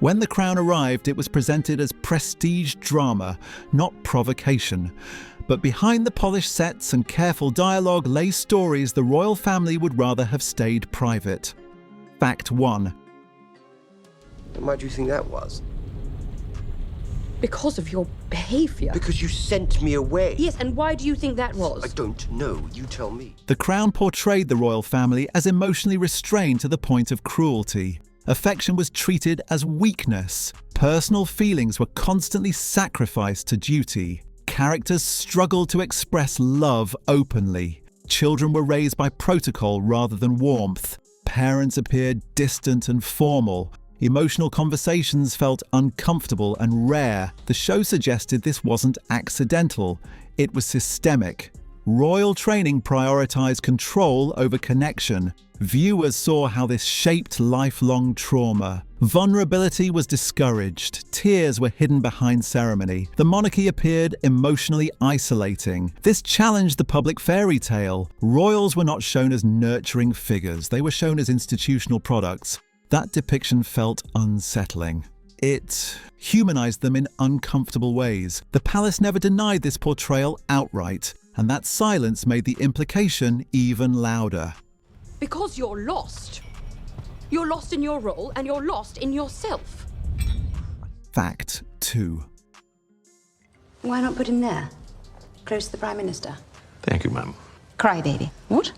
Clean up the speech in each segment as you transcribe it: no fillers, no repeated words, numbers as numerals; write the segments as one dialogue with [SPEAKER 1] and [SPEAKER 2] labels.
[SPEAKER 1] When The Crown arrived, it was presented as prestige drama, not provocation. But behind the polished sets and careful dialogue lay stories the royal family would rather have stayed private. Fact 1.
[SPEAKER 2] Why do you think that was?
[SPEAKER 3] Because of your behaviour.
[SPEAKER 2] Because you sent me away.
[SPEAKER 3] Yes, and why do you think that was?
[SPEAKER 2] I don't know. You tell me.
[SPEAKER 1] The Crown portrayed the royal family as emotionally restrained to the point of cruelty. Affection was treated as weakness. Personal feelings were constantly sacrificed to duty. Characters struggled to express love openly. Children were raised by protocol rather than warmth. Parents appeared distant and formal. Emotional conversations felt uncomfortable and rare. The show suggested this wasn't accidental. It was systemic. Royal training prioritized control over connection. Viewers saw how this shaped lifelong trauma. Vulnerability was discouraged. Tears were hidden behind ceremony. The monarchy appeared emotionally isolating. This challenged the public fairy tale. Royals were not shown as nurturing figures. They were shown as institutional products. That depiction felt unsettling. It humanized them in uncomfortable ways. The palace never denied this portrayal outright, and that silence made the implication even louder.
[SPEAKER 3] Because you're lost. You're lost in your role and you're lost in yourself.
[SPEAKER 1] Fact 2.
[SPEAKER 4] Why not put him there? Close to the Prime Minister.
[SPEAKER 5] Thank you, ma'am.
[SPEAKER 4] Crybaby. What?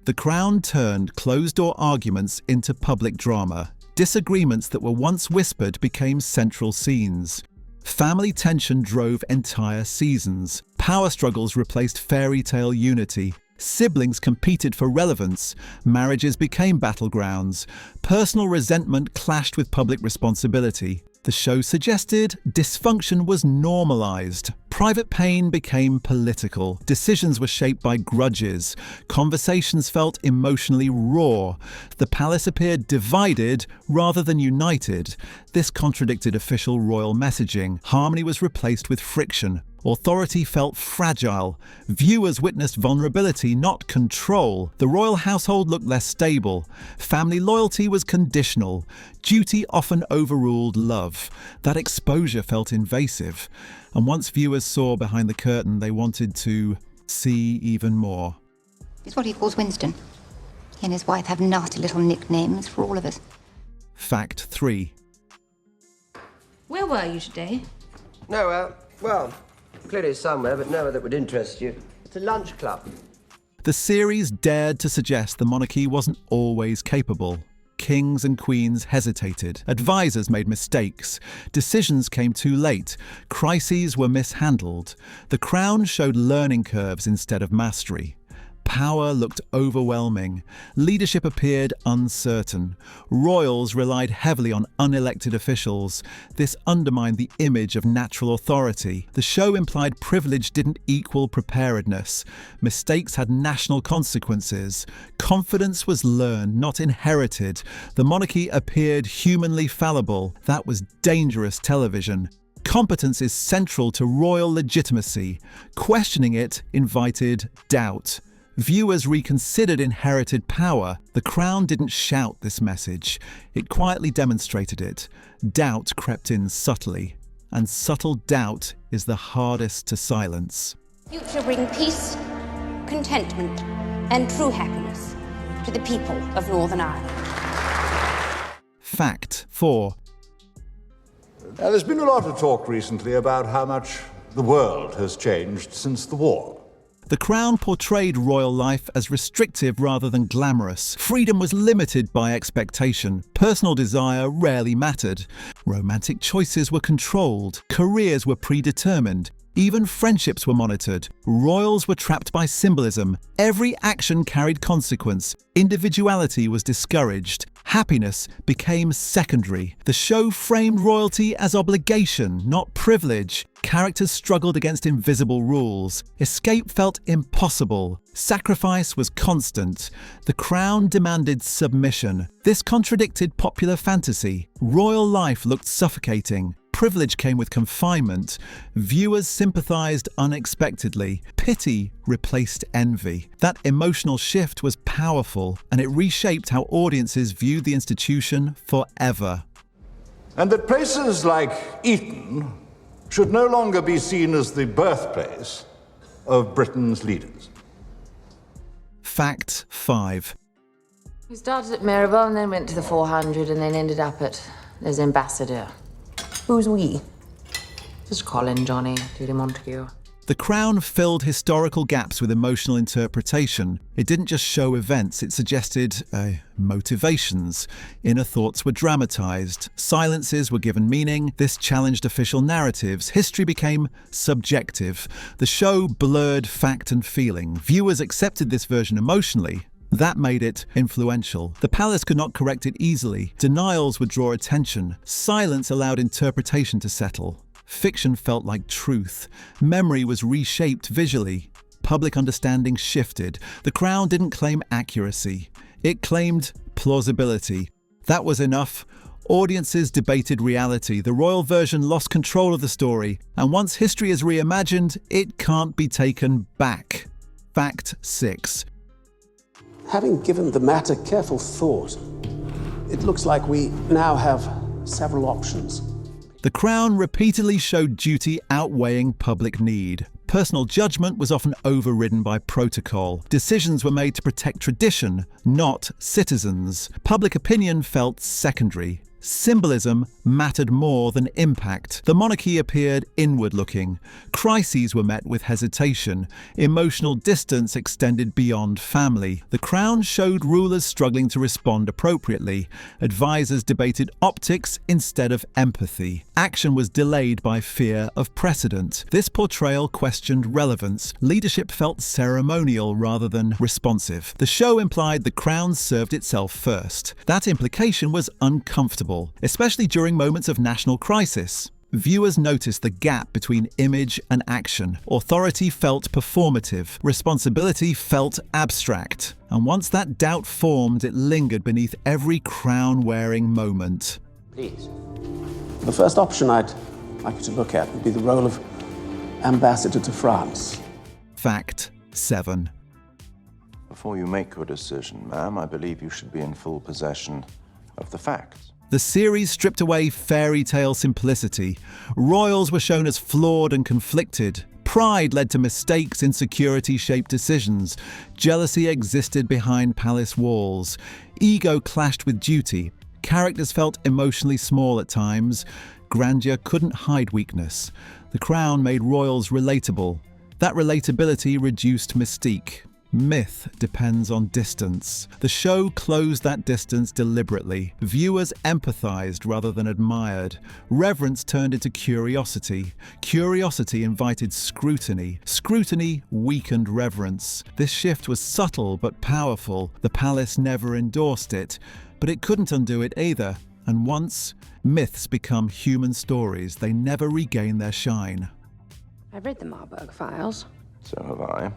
[SPEAKER 1] The Crown turned closed-door arguments into public drama. Disagreements that were once whispered became central scenes. Family tension drove entire seasons. Power struggles replaced fairy tale unity. Siblings competed for relevance. Marriages became battlegrounds. Personal resentment clashed with public responsibility. The show suggested dysfunction was normalized. Private pain became political. Decisions were shaped by grudges. Conversations felt emotionally raw. The palace appeared divided rather than united. This contradicted official royal messaging. Harmony was replaced with friction. Authority felt fragile. Viewers witnessed vulnerability, not control. The royal household looked less stable. Family loyalty was conditional. Duty often overruled love. That exposure felt invasive. And once viewers saw behind the curtain, they wanted to see even more.
[SPEAKER 4] It's what he calls Winston. He and his wife have nasty little nicknames for all of us.
[SPEAKER 1] Fact 3.
[SPEAKER 6] Where were you today?
[SPEAKER 2] No, well, clearly somewhere, but nowhere that would interest you. It's a lunch club.
[SPEAKER 1] The series dared to suggest the monarchy wasn't always capable. Kings and queens hesitated. Advisors made mistakes. Decisions came too late. Crises were mishandled. The Crown showed learning curves instead of mastery. Power looked overwhelming. Leadership appeared uncertain. Royals relied heavily on unelected officials. This undermined the image of natural authority. The show implied privilege didn't equal preparedness. Mistakes had national consequences. Confidence was learned, not inherited. The monarchy appeared humanly fallible. That was dangerous television. Competence is central to royal legitimacy. Questioning it invited doubt. Viewers reconsidered inherited power. The Crown didn't shout this message. It quietly demonstrated it. Doubt crept in subtly. And subtle doubt is the hardest to silence.
[SPEAKER 6] Future bring peace, contentment, and true happiness to the people of Northern Ireland.
[SPEAKER 1] Fact 4.
[SPEAKER 7] There's been a lot of talk recently about how much the world has changed since the war.
[SPEAKER 1] The Crown portrayed royal life as restrictive rather than glamorous. Freedom was limited by expectation. Personal desire rarely mattered. Romantic choices were controlled. Careers were predetermined. Even friendships were monitored. Royals were trapped by symbolism. Every action carried consequence. Individuality was discouraged. Happiness became secondary. The show framed royalty as obligation, not privilege. Characters struggled against invisible rules. Escape felt impossible. Sacrifice was constant. The Crown demanded submission. This contradicted popular fantasy. Royal life looked suffocating. Privilege came with confinement. Viewers sympathized unexpectedly. Pity replaced envy. That emotional shift was powerful, and it reshaped how audiences viewed the institution forever.
[SPEAKER 7] and that places like Eton should no longer be seen as the birthplace of Britain's leaders.
[SPEAKER 1] Fact 5.
[SPEAKER 5] We started at Mirabel and then went to the 400 and then ended up at Les Ambassadeurs. Who's we? Just Colin, Johnny, Judy Montague.
[SPEAKER 1] The Crown filled historical gaps with emotional interpretation. It didn't just show events, it suggested motivations. Inner thoughts were dramatized, silences were given meaning, this challenged official narratives, history became subjective. The show blurred fact and feeling. Viewers accepted this version emotionally. That made it influential. The palace could not correct it easily. Denials would draw attention. Silence allowed interpretation to settle. Fiction felt like truth. Memory was reshaped visually. Public understanding shifted. The Crown didn't claim accuracy. It claimed plausibility. That was enough. Audiences debated reality. The royal version lost control of the story. And once history is reimagined, it can't be taken back. Fact 6.
[SPEAKER 8] Having given the matter careful thought, it looks like we now have several options.
[SPEAKER 1] The Crown repeatedly showed duty outweighing public need. Personal judgment was often overridden by protocol. Decisions were made to protect tradition, not citizens. Public opinion felt secondary. Symbolism mattered more than impact. The monarchy appeared inward-looking. Crises were met with hesitation. Emotional distance extended beyond family. The Crown showed rulers struggling to respond appropriately. Advisors debated optics instead of empathy. Action was delayed by fear of precedent. This portrayal questioned relevance. Leadership felt ceremonial rather than responsive. The show implied the Crown served itself first. That implication was uncomfortable, especially during moments of national crisis. Viewers noticed the gap between image and action. Authority felt performative. Responsibility felt abstract. And once that doubt formed, it lingered beneath every crown-wearing moment.
[SPEAKER 2] Please.
[SPEAKER 8] The first option I'd like you to look at would be the role of ambassador to France.
[SPEAKER 1] Fact 7.
[SPEAKER 9] Before you make your decision, ma'am, I believe you should be in full possession of the facts.
[SPEAKER 1] The series stripped away fairy tale simplicity. Royals were shown as flawed and conflicted. Pride led to mistakes, insecurity shaped decisions. Jealousy existed behind palace walls. Ego clashed with duty. Characters felt emotionally small at times. Grandeur couldn't hide weakness. The Crown made royals relatable. That relatability reduced mystique. Myth depends on distance. The show closed that distance deliberately. Viewers empathized rather than admired. Reverence turned into curiosity. Curiosity invited scrutiny. Scrutiny weakened reverence. This shift was subtle but powerful. The palace never endorsed it, but it couldn't undo it either. And once myths become human stories, they never regain their shine.
[SPEAKER 6] I read the Marburg files.
[SPEAKER 9] So have I.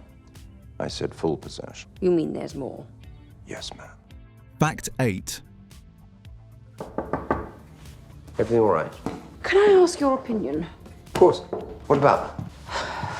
[SPEAKER 9] I said full possession.
[SPEAKER 6] You mean there's more?
[SPEAKER 9] Yes, ma'am.
[SPEAKER 1] Fact 8.
[SPEAKER 2] Everything all right?
[SPEAKER 6] Can I ask your opinion?
[SPEAKER 2] Of course. What about?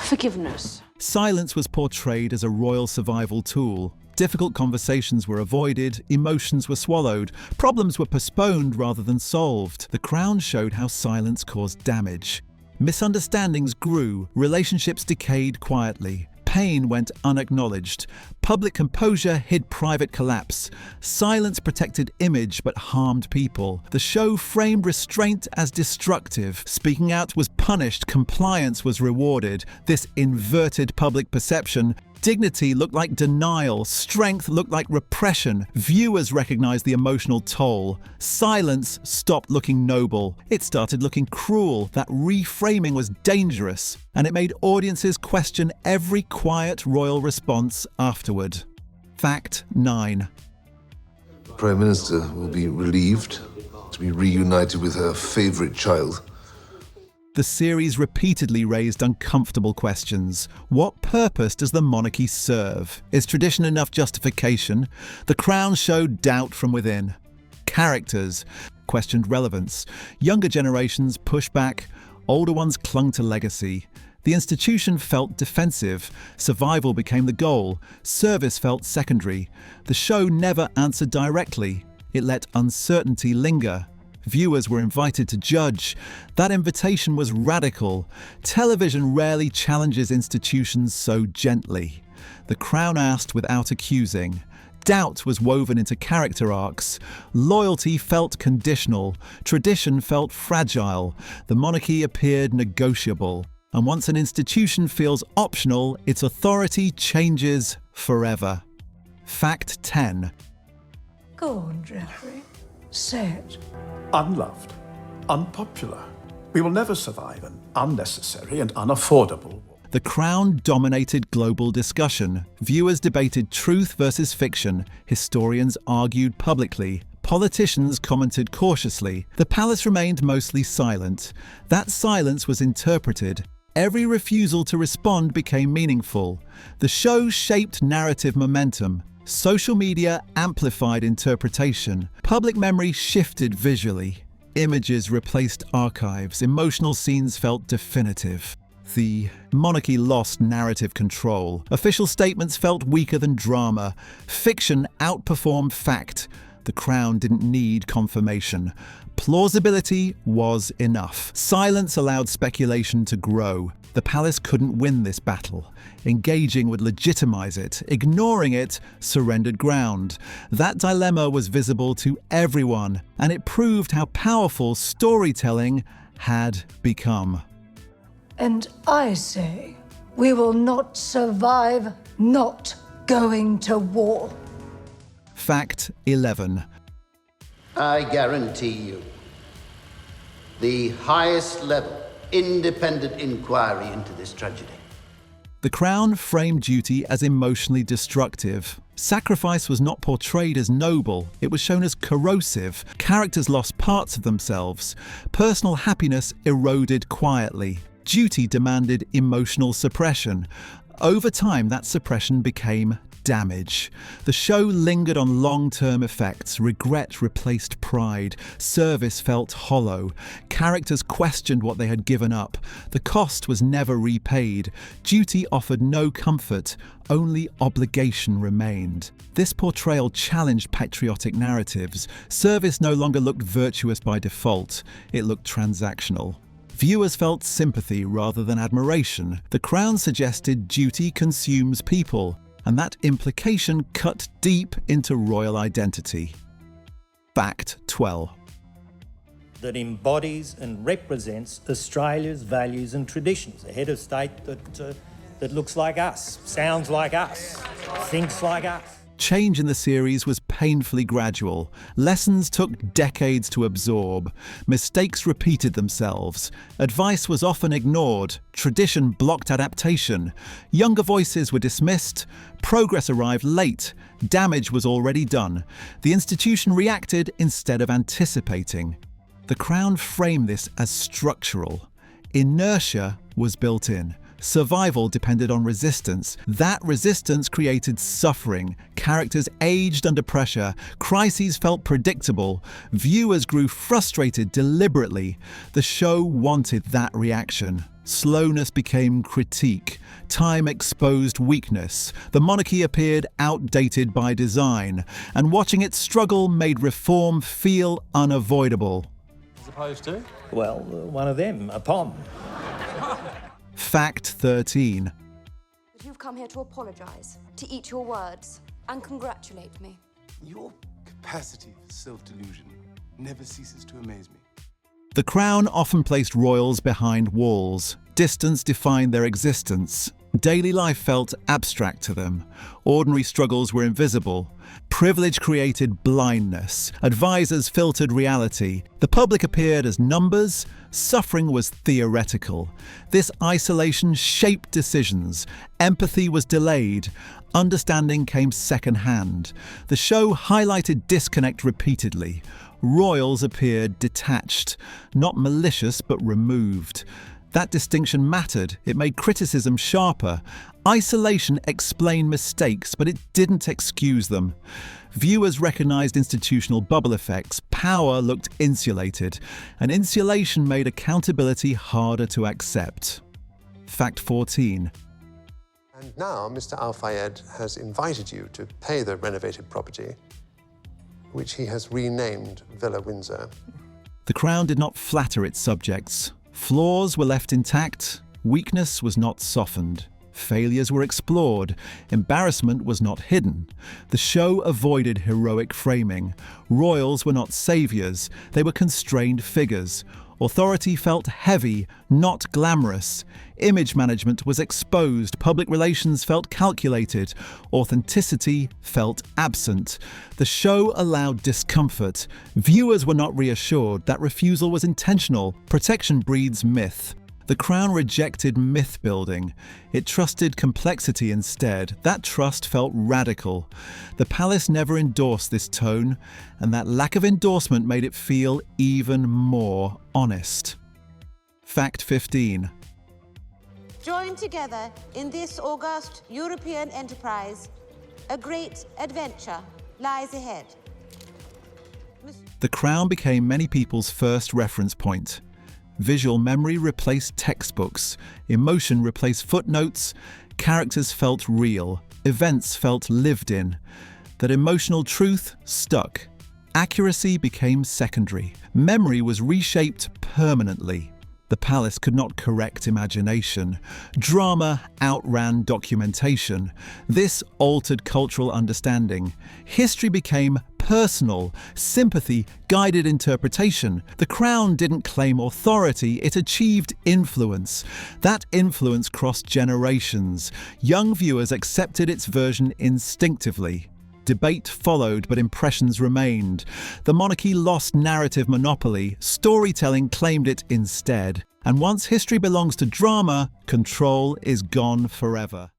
[SPEAKER 6] Forgiveness.
[SPEAKER 1] Silence was portrayed as a royal survival tool. Difficult conversations were avoided, emotions were swallowed, problems were postponed rather than solved. The Crown showed how silence caused damage. Misunderstandings grew, relationships decayed quietly. Pain went unacknowledged. Public composure hid private collapse. Silence protected image but harmed people. The show framed restraint as destructive. Speaking out was punished, compliance was rewarded. This inverted public perception. Dignity looked like denial, strength looked like repression. Viewers recognized the emotional toll. Silence stopped looking noble. It started looking cruel. That reframing was dangerous, and it made audiences question every quiet royal response afterward. Fact 9.
[SPEAKER 10] The Prime Minister will be relieved to be reunited with her favourite child.
[SPEAKER 1] The series repeatedly raised uncomfortable questions. What purpose does the monarchy serve? Is tradition enough justification? The Crown showed doubt from within. Characters questioned relevance. Younger generations pushed back. Older ones clung to legacy. The institution felt defensive. Survival became the goal. Service felt secondary. The show never answered directly. It let uncertainty linger. Viewers were invited to judge. That invitation was radical. Television rarely challenges institutions so gently. The Crown asked without accusing. Doubt was woven into character arcs. Loyalty felt conditional. Tradition felt fragile. The monarchy appeared negotiable. And once an institution feels optional, its authority changes forever. Fact 10.
[SPEAKER 11] Go on, Geoffrey. Say it.
[SPEAKER 8] Unloved, unpopular. We will never survive an unnecessary and unaffordable.
[SPEAKER 1] The Crown dominated global discussion. Viewers debated truth versus fiction. Historians argued publicly. Politicians commented cautiously. The palace remained mostly silent. That silence was interpreted. Every refusal to respond became meaningful. The show shaped narrative momentum. Social media amplified interpretation. Public memory shifted visually. Images replaced archives. Emotional scenes felt definitive. The monarchy lost narrative control. Official statements felt weaker than drama. Fiction outperformed fact. The Crown didn't need confirmation. Plausibility was enough. Silence allowed speculation to grow. The palace couldn't win this battle. Engaging would legitimize it. Ignoring it surrendered ground. That dilemma was visible to everyone, and it proved how powerful storytelling had become.
[SPEAKER 11] And I say, we will not survive not going to war.
[SPEAKER 1] Fact 11.
[SPEAKER 12] I guarantee you, the highest level independent inquiry into this tragedy.
[SPEAKER 1] The Crown framed duty as emotionally destructive. Sacrifice was not portrayed as noble, it was shown as corrosive. Characters lost parts of themselves. Personal happiness eroded quietly. Duty demanded emotional suppression. Over time, that suppression became damage. The show lingered on long-term effects. Regret replaced pride. Service felt hollow. Characters questioned what they had given up. The cost was never repaid. Duty offered no comfort. Only obligation remained. This portrayal challenged patriotic narratives. Service no longer looked virtuous by default. It looked transactional. Viewers felt sympathy rather than admiration. The Crown suggested duty consumes people, and that implication cut deep into royal identity. Fact 12.
[SPEAKER 13] That embodies and represents Australia's values and traditions. A head of state that looks like us, sounds like us, thinks like us.
[SPEAKER 1] Change in the series was painfully gradual. Lessons took decades to absorb. Mistakes repeated themselves. Advice was often ignored. Tradition blocked adaptation. Younger voices were dismissed. Progress arrived late. Damage was already done. The institution reacted instead of anticipating. The Crown framed this as structural. Inertia was built in. Survival depended on resistance. That resistance created suffering. Characters aged under pressure. Crises felt predictable. Viewers grew frustrated deliberately. The show wanted that reaction. Slowness became critique. Time exposed weakness. The monarchy appeared outdated by design. And watching it struggle made reform feel unavoidable.
[SPEAKER 13] As opposed to? Well, one of them, a POM.
[SPEAKER 1] Fact 13.
[SPEAKER 14] But you've come here to apologise, to eat your words, and congratulate me.
[SPEAKER 15] Your capacity for self-delusion never ceases to amaze me.
[SPEAKER 1] The Crown often placed royals behind walls. Distance defined their existence. Daily life felt abstract to them. Ordinary struggles were invisible. Privilege created blindness. Advisors filtered reality. The public appeared as numbers. Suffering was theoretical. This isolation shaped decisions. Empathy was delayed. Understanding came second-hand. The show highlighted disconnect repeatedly. Royals appeared detached, not malicious but removed. That distinction mattered. It made criticism sharper. Isolation explained mistakes, but it didn't excuse them. Viewers recognized institutional bubble effects. Power looked insulated, and insulation made accountability harder to accept. Fact 14.
[SPEAKER 16] And now Mr. Al-Fayed has invited you to pay the renovated property, which he has renamed Villa Windsor.
[SPEAKER 1] The Crown did not flatter its subjects. Flaws were left intact, weakness was not softened. Failures were explored, embarrassment was not hidden. The show avoided heroic framing. Royals were not saviours, they were constrained figures. Authority felt heavy, not glamorous. Image management was exposed, public relations felt calculated, authenticity felt absent. The show allowed discomfort. Viewers were not reassured that refusal was intentional. Protection breeds myth. The Crown rejected myth-building. It trusted complexity instead. That trust felt radical. The palace never endorsed this tone, and that lack of endorsement made it feel even more honest. Fact 15.
[SPEAKER 17] Joined together in this august European enterprise, a great adventure lies ahead.
[SPEAKER 1] The Crown became many people's first reference point. Visual memory replaced textbooks, emotion replaced footnotes, characters felt real, events felt lived in. That emotional truth stuck. Accuracy became secondary. Memory was reshaped permanently. The palace could not correct imagination. Drama outran documentation. This altered cultural understanding. History became personal. Sympathy guided interpretation. The Crown didn't claim authority, it achieved influence. That influence crossed generations. Young viewers accepted its version instinctively. Debate followed, but impressions remained. The monarchy lost narrative monopoly, storytelling claimed it instead. And once history belongs to drama, control is gone forever.